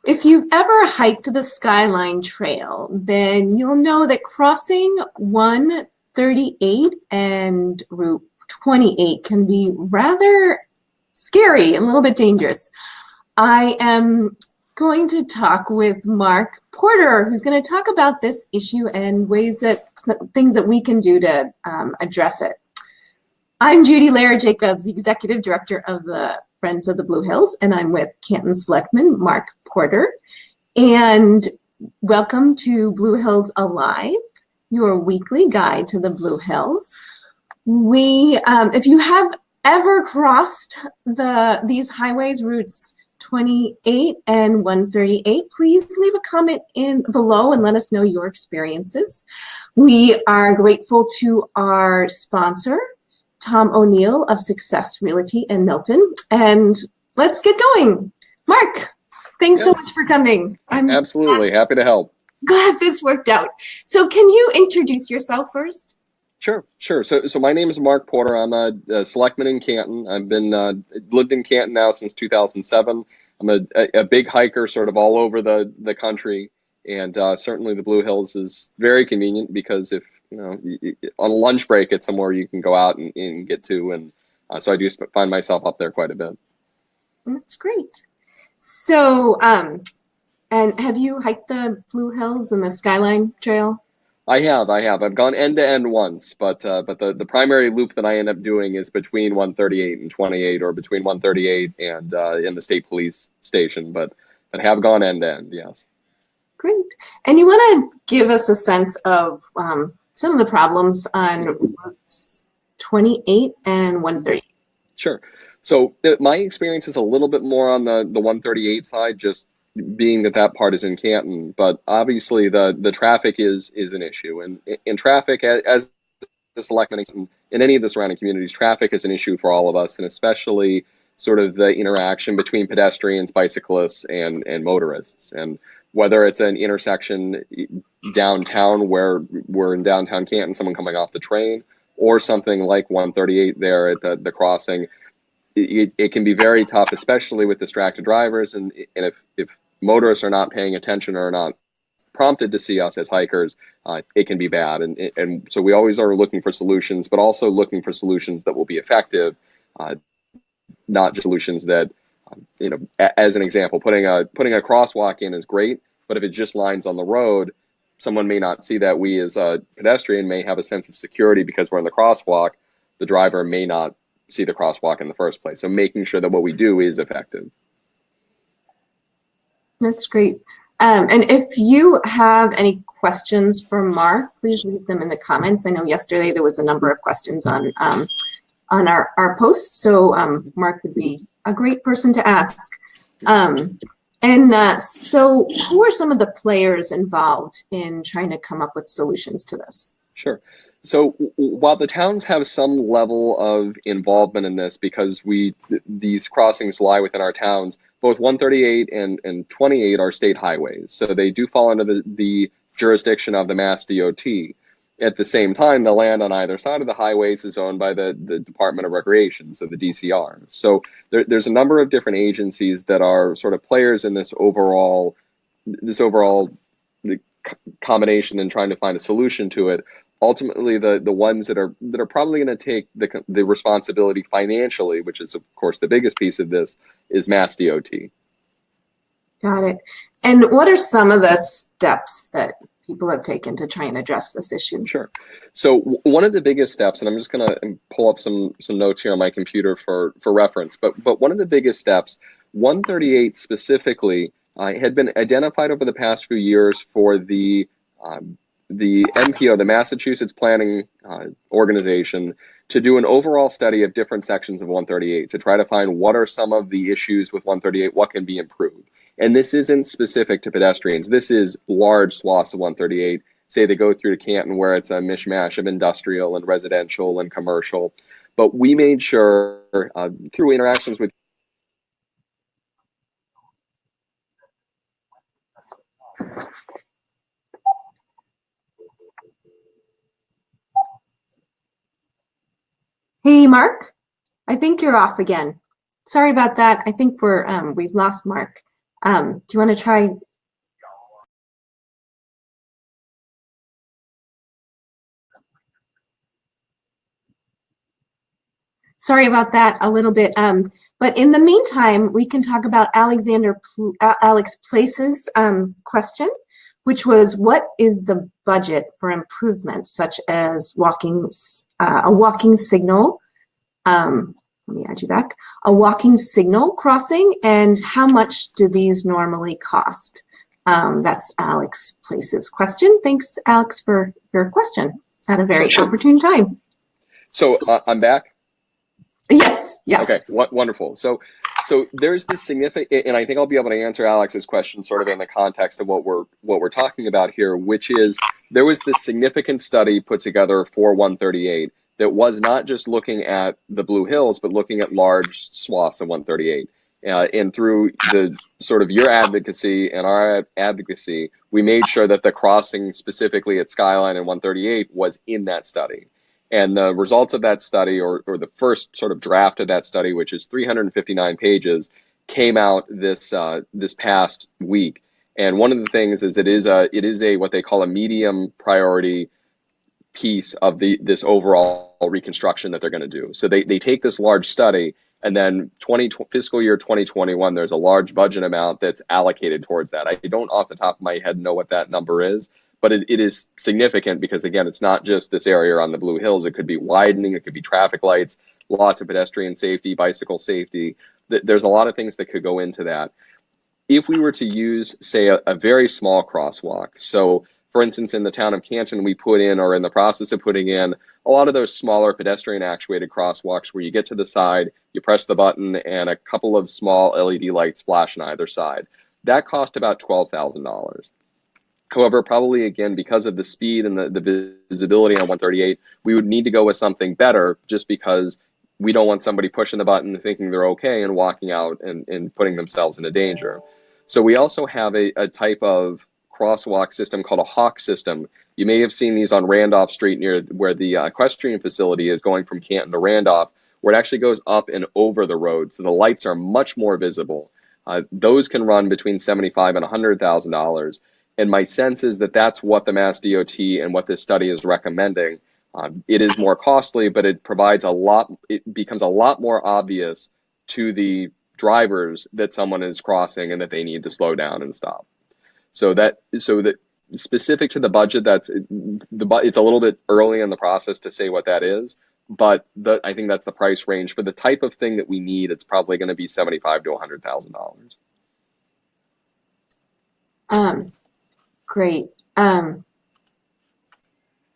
If you've ever hiked the Skyline Trail, then you'll know that crossing 138 and Route 28 can be rather scary and a little bit dangerous. I am going to talk with Mark Porter, who's going to talk about this issue and things that we can do to address it. I'm Judy Lehrer Jacobs, the Executive Director of the Friends of the Blue Hills, and I'm with Canton selectman Mark Porter. And welcome to Blue Hills Alive, your weekly guide to the Blue Hills. If you have ever crossed these highways, routes 28 and 138, please leave a comment below and let us know your experiences. We are grateful to our sponsor, Tom O'Neill of Success Realty in Milton. And let's get going. Mark, thanks so much for coming. I'm absolutely happy to help. Glad this worked out. So can you introduce yourself first? Sure. So my name is Mark Porter. I'm a selectman in Canton. I've been lived in Canton now since 2007. I'm a big hiker sort of all over the country. And certainly the Blue Hills is very convenient because if, on a lunch break, it's somewhere you can go out and get to. And so I do find myself up there quite a bit. That's great. So, and have you hiked the Blue Hills and the Skyline Trail? I have. I've gone end to end once, but the primary loop that I end up doing is between 138 and 28, or between 138 and in the state police station. But have gone end to end, yes. Great. And you want to give us a sense of some of the problems on routes 28 and 138? Sure. So my experience is a little bit more on the 138 side, just being that part is in Canton, but obviously the traffic is an issue, and in traffic, as the selectmen in any of the surrounding communities, traffic is an issue for all of us, and especially sort of the interaction between pedestrians, bicyclists, and motorists. And whether it's an intersection downtown where we're in downtown Canton, someone coming off the train, or something like 138 there at the crossing, it can be very tough, especially with distracted drivers, and if motorists are not paying attention or not prompted to see us as hikers, it can be bad. And so we always are looking for solutions, but also looking for solutions that will be effective, not just solutions that, as an example, putting a crosswalk in is great, but if it just lines on the road, someone may not see that. We as a pedestrian may have a sense of security because we're in the crosswalk. The driver may not see the crosswalk in the first place. So making sure that what we do is effective. That's great. And if you have any questions for Mark, please leave them in the comments. I know yesterday there was a number of questions on our post, so Mark would be a great person to ask. So who are some of the players involved in trying to come up with solutions to this? Sure. So while the towns have some level of involvement in this, because these crossings lie within our towns, both 138 and 28 are state highways. So they do fall under the jurisdiction of the Mass DOT. At the same time, the land on either side of the highways is owned by the Department of Recreation, so the DCR. So there's a number of different agencies that are sort of players in this overall combination and trying to find a solution to it. Ultimately, the ones that are probably going to take the responsibility financially, which is of course the biggest piece of this, is Mass DOT. Got it. And what are some of the steps that people have taken to try and address this issue? Sure. So one of the biggest steps, and I'm just going to pull up some notes here on my computer for reference, but one of the biggest steps, 138 specifically, had been identified over the past few years for the MPO, the Massachusetts Planning Organization, to do an overall study of different sections of 138 to try to find what are some of the issues with 138, what can be improved. And this isn't specific to pedestrians. This is large swaths of 138. Say they go through to Canton, where it's a mishmash of industrial and residential and commercial. But we made sure through interactions with Hey, Mark, I think you're off again. Sorry about that. I think we've lost Mark. Do you want to try? Sorry about that a little bit. But in the meantime, we can talk about Alex Place's question, which was, what is the budget for improvements such as a walking signal? Let me add you back. A walking signal crossing, and how much do these normally cost? That's Alex Place's question. Thanks, Alex, for your question at a very opportune time. So I'm back. Yes. Okay, wonderful. So there's this significant, and I think I'll be able to answer Alex's question sort of in the context of what we're talking about here, which is there was this significant study put together for 138 that was not just looking at the Blue Hills, but looking at large swaths of 138. And through the sort of your advocacy and our advocacy, we made sure that the crossing specifically at Skyline and 138 was in that study. And the results of that study, or the first sort of draft of that study, which is 359 pages, came out this past week. And one of the things is it is a what they call a medium priority piece of this overall reconstruction that they're going to do. So they take this large study, and then fiscal year 2021, there's a large budget amount that's allocated towards that. I don't off the top of my head know what that number is, but it is significant because, again, it's not just this area on the Blue Hills. It could be widening, it could be traffic lights, lots of pedestrian safety, bicycle safety. There's a lot of things that could go into that. If we were to use, say, a very small crosswalk, so for instance, in the town of Canton, we put in, or in the process of putting in, a lot of those smaller pedestrian actuated crosswalks where you get to the side, you press the button, and a couple of small LED lights flash on either side. That cost about $12,000. However, probably, again, because of the speed and the visibility on 138, we would need to go with something better, just because we don't want somebody pushing the button thinking they're okay and walking out and putting themselves into danger. So we also have a type of crosswalk system called a Hawk system. You may have seen these on Randolph Street near where the equestrian facility is, going from Canton to Randolph, where it actually goes up and over the road. So the lights are much more visible. Those can run between $75,000 and $100,000. And my sense is that that's what the Mass DOT and what this study is recommending. It is more costly, but it provides it becomes a lot more obvious to the drivers that someone is crossing and that they need to slow down and stop. So that specific to the budget, it's a little bit early in the process to say what that is, but I think that's the price range for the type of thing that we need. It's probably going to be $75,000 to $100,000. Great. There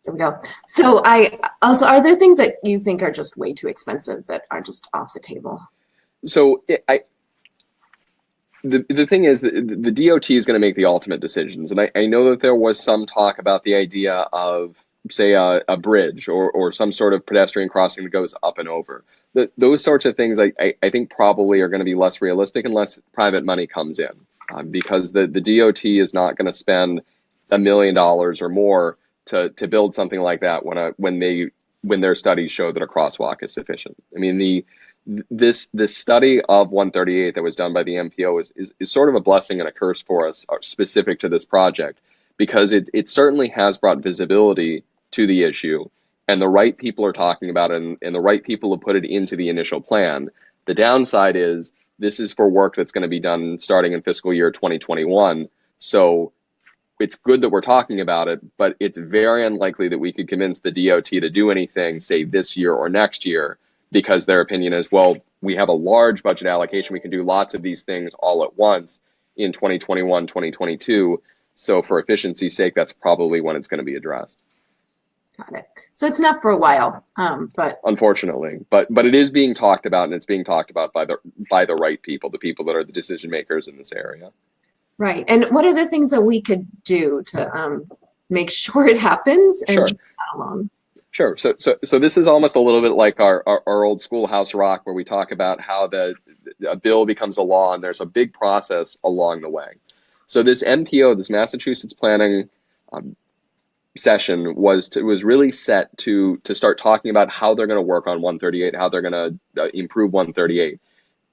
we go. So are there things that you think are just way too expensive that are just off the table? So the thing is that the DOT is going to make the ultimate decisions. And I know that there was some talk about the idea of, say, a bridge or some sort of pedestrian crossing that goes up and over. Those sorts of things I think probably are going to be less realistic unless private money comes in. Because the DOT is not going to spend $1 million or more to build something like that when their studies show that a crosswalk is sufficient. I mean, this study of 138 that was done by the MPO is sort of a blessing and a curse for us, specific to this project, because it certainly has brought visibility to the issue, and the right people are talking about it, and the right people have put it into the initial plan. The downside is this is for work that's going to be done starting in fiscal year 2021. So it's good that we're talking about it, but it's very unlikely that we could convince the DOT to do anything, say, this year or next year, because their opinion is, well, we have a large budget allocation. We can do lots of these things all at once in 2021, 2022. So for efficiency's sake, that's probably when it's going to be addressed. Got it. So it's not for a while, but unfortunately, but it is being talked about, and it's being talked about by the right people, the people that are the decision makers in this area. Right. And what are the things that we could do to make sure it happens and Sure. keep that along? Sure. So this is almost a little bit like our old schoolhouse rock, where we talk about how a bill becomes a law, and there's a big process along the way. So this MPO, this Massachusetts Planning session, was really set to start talking about how they're going to work on 138, how they're going to improve 138.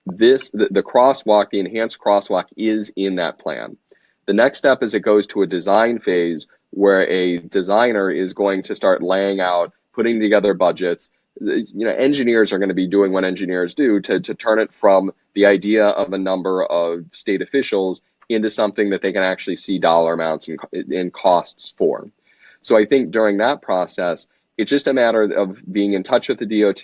the crosswalk, the enhanced crosswalk, is in that plan. The next step is it goes to a design phase where a designer is going to start laying out, putting together budgets. Engineers are going to be doing what engineers do to turn it from the idea of a number of state officials into something that they can actually see dollar amounts and costs for. So I think during that process, it's just a matter of being in touch with the DOT,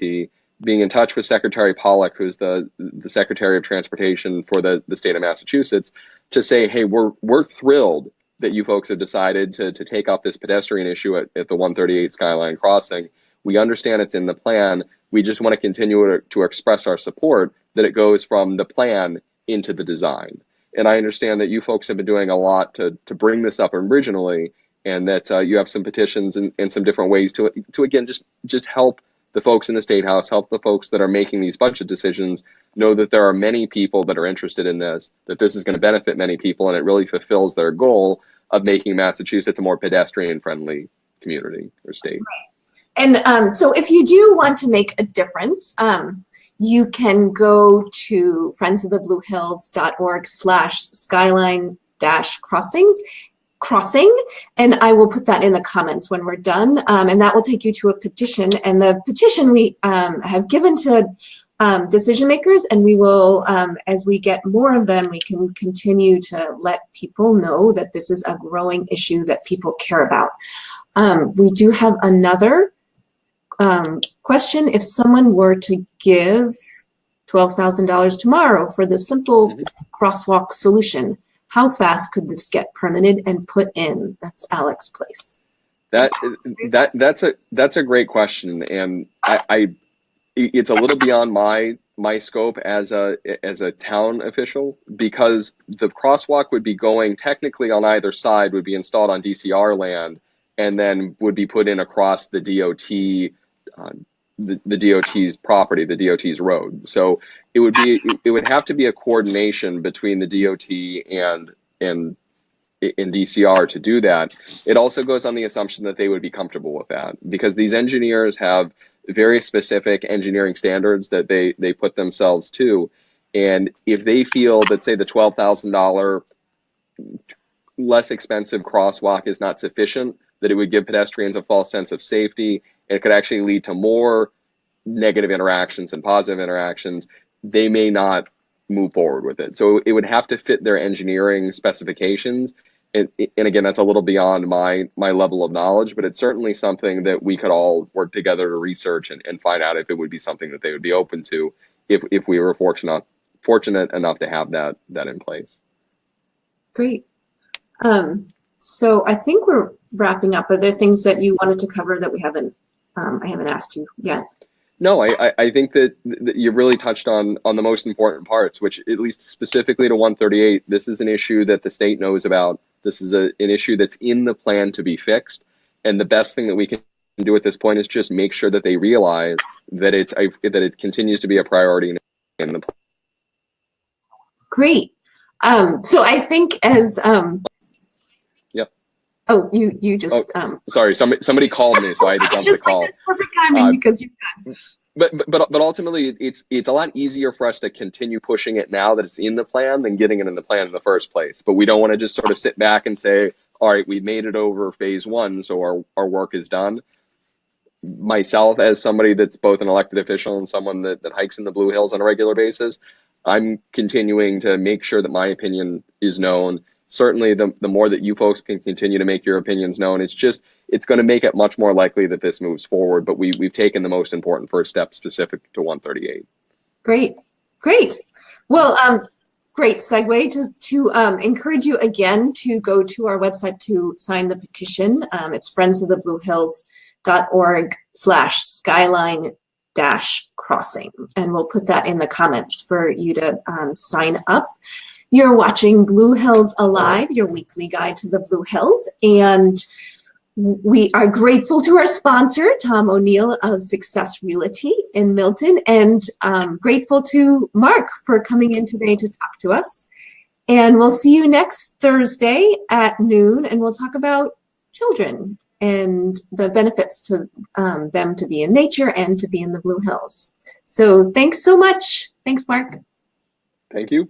being in touch with Secretary Pollack, who's the Secretary of Transportation for the state of Massachusetts, to say, hey, we're thrilled that you folks have decided to take up this pedestrian issue at the 138 Skyline Crossing. We understand it's in the plan. We just want to continue to express our support that it goes from the plan into the design. And I understand that you folks have been doing a lot to bring this up originally, and that you have some petitions and some different ways to again, just help the folks in the State House, help the folks that are making these budget decisions know that there are many people that are interested in this, that this is going to benefit many people, and it really fulfills their goal of making Massachusetts a more pedestrian-friendly community or state. Right. And so if you do want to make a difference, you can go to friendsofthebluehills.org/skyline-crossing, and I will put that in the comments when we're done, and that will take you to a petition. And the petition we have given to decision makers, and we will, as we get more of them, we can continue to let people know that this is a growing issue that people care about. We do have another question. If someone were to give $12,000 tomorrow for the simple crosswalk solution, how fast could this get permitted and put in? That's Alex Place. That's a great question, and it's a little beyond my scope as a town official, because the crosswalk would be going technically on either side, would be installed on DCR land, and then would be put in across the DOT. The DOT's property, the DOT's road. So it would have to be a coordination between the DOT and DCR to do that. It also goes on the assumption that they would be comfortable with that, because these engineers have very specific engineering standards that they put themselves to. And if they feel that, say, the $12,000 less expensive crosswalk is not sufficient, that it would give pedestrians a false sense of safety, and it could actually lead to more negative interactions and positive interactions, they may not move forward with it. So it would have to fit their engineering specifications. And again, that's a little beyond my level of knowledge, but it's certainly something that we could all work together to research and find out if it would be something that they would be open to if we were fortunate enough to have that in place. Great. So I think we're wrapping up. Are there things that you wanted to cover that we haven't I haven't asked you yet? No, I think that you really touched on the most important parts, which, at least specifically to 138, this is an issue that the state knows about. This is an issue that's in the plan to be fixed. And the best thing that we can do at this point is just make sure that they realize that it continues to be a priority in the plan. Great. So I think as Yep. Oh, you just. Sorry, somebody called me, so I had to jump the call. That's perfect timing because you've done. But ultimately, it's a lot easier for us to continue pushing it now that it's in the plan than getting it in the plan in the first place. But we don't want to just sort of sit back and say, all right, we made it over phase one, so our work is done. Myself, as somebody that's both an elected official and someone that hikes in the Blue Hills on a regular basis, I'm continuing to make sure that my opinion is known. Certainly, the more that you folks can continue to make your opinions known, it's going to make it much more likely that this moves forward. But we've taken the most important first step specific to 138. Great. Well, great segue to encourage you again to go to our website to sign the petition. It's friendsofthebluehills.org/skyline-crossing, and we'll put that in the comments for you to sign up. You're watching Blue Hills Alive, your weekly guide to the Blue Hills, and we are grateful to our sponsor, Tom O'Neill of Success Realty in Milton, and grateful to Mark for coming in today to talk to us. And we'll see you next Thursday at noon, and we'll talk about children and the benefits to them to be in nature and to be in the Blue Hills. So thanks so much. Thanks, Mark. Thank you.